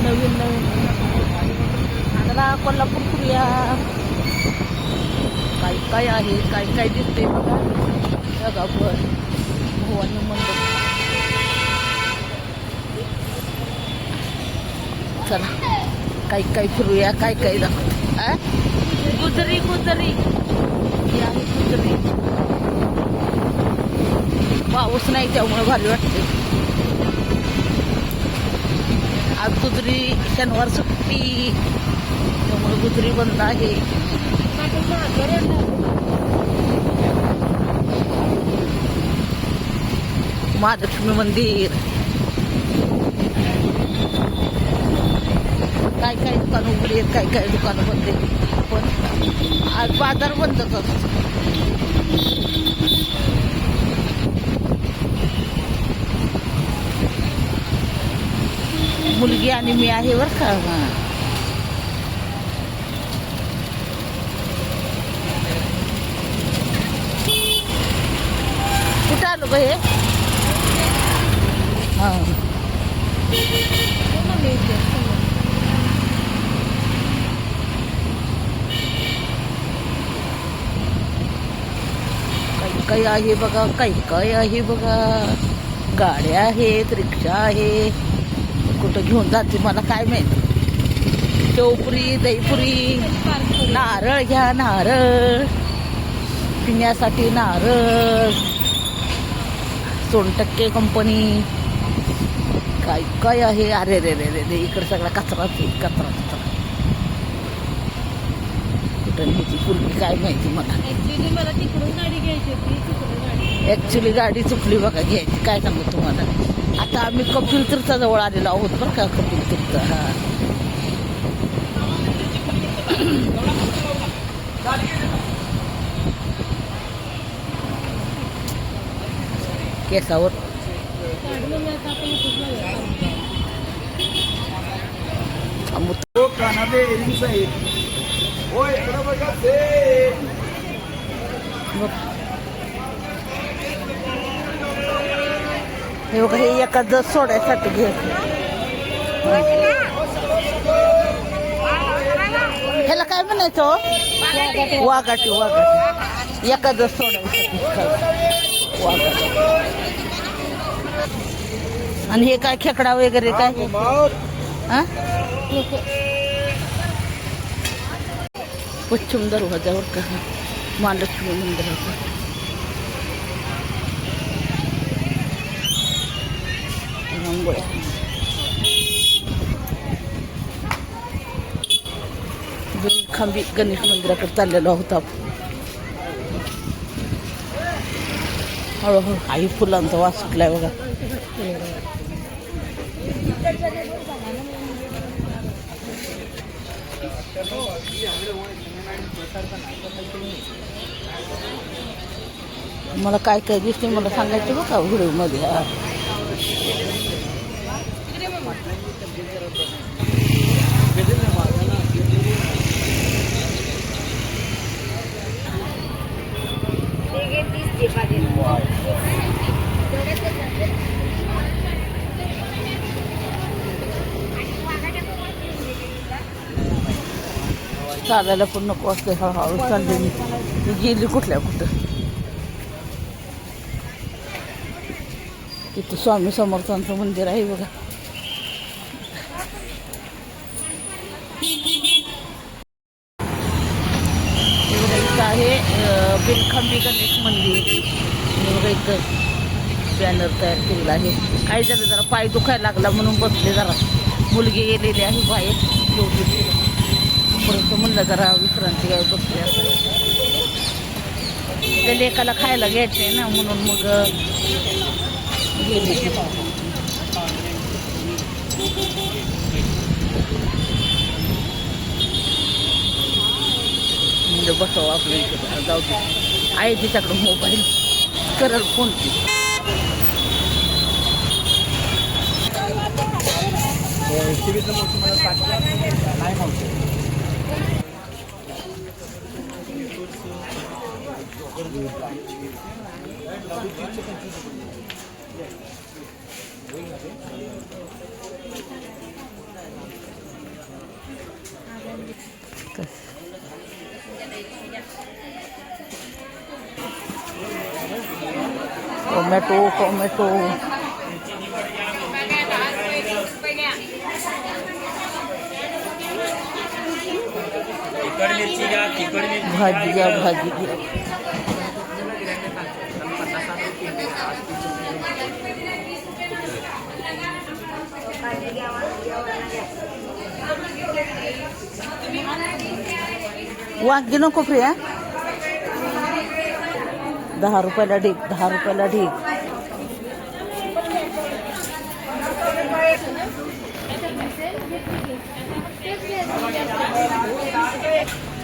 नवीन नवीन चला कोल्हापूर फिरूया. काय काय आहे, काय काय दिसते बघा जगावर. भवानी मंडप. चला काय काय फिरूया, काय काय दाखव. गुजरी गुजरी ही आहे गुजरी. पाऊस नाही त्यामुळे भारी वाटते. आज गुजरी शनिवार सुट्टी त्यामुळे गुजरी बंद आहे. महालक्ष्मी मंदिर. काय काय दुकानं उघडी आहेत, काय काय दुकानं बंद आहेत. पण आज बाजार बंदच असतो. मुलगी आणि मी आहे बरं का. कुठं आलो ग हे. हां काही काही आहे बघा, काही काही आहे बघा. गाड्या आहेत, रिक्षा आहे. कुठं घेऊन जाते मला काय माहिती. शेवपुरी, दहीपुरी, नारळ घ्या, नारळ पिण्यासाठी नारळ. 2% कंपनी. काय काय आहे. अरे रे रे रे इकडे सगळा कचराच कचरा कचरा. कुठं न्यायची पूर्वी काय माहिती मला. मला तिकडून गाडी घ्यायची होती. ॲक्च्युली गाडी चुकली बघा घ्यायची. काय सांगू तुम्हाला. आता आम्ही कपिल तीर्थाजवळ आलेलो आहोत बरं का. कपिल तीर्थ. हा केसावर हे बघा. हे एखादं सोडायसाठी घ्यायचं. ह्याला काय म्हणायचं. वाघाटी वाघाटी. एखादं सोडायसाठी वाघाटी. आणि हे काय खेकडा वगैरे काय. हा पश्चिम दरवाजावर का महालक्ष्मी मंदिराचं. रांगोळ्या. खांबी गणेश मंदिराकडे चाललेलो आहोत आपण. हळूहळू आई फुलांचा वास सुटलाय बघा. मला काय काय दिसते मला सांगायचं बघा व्हिडिओ मध्ये. चालायला पण नको असते. हळूहळू चालले मी गेली कुठल्या कुठं. तिथं स्वामी समर्थांचं मंदिर आहे बघा. इथं आहे बिलखांबी गणेश मंदिर. बघा इथं बॅनर तयार केलेला आहे. काय झालं जरा पाय दुखायला लागला म्हणून बसले. जरा मुलगी गेलेली आहे बाहेर. परत म्हणलं जरा विश्रांती घ्यावी बसले. त्या लेकाला खायला घ्यायचं आहे ना म्हणून मग गेले. म्हणजे बसावं आपल्या इथे. जाऊ दे आहे तिच्याकडं मोबाईल. करल फोन. टोमॅटो टोमॅटो भाजी घ्या भाजी घ्या. वांगी नको प्रिया. 10 रुपयाला ढीग 10 रुपयाला ढीग. आता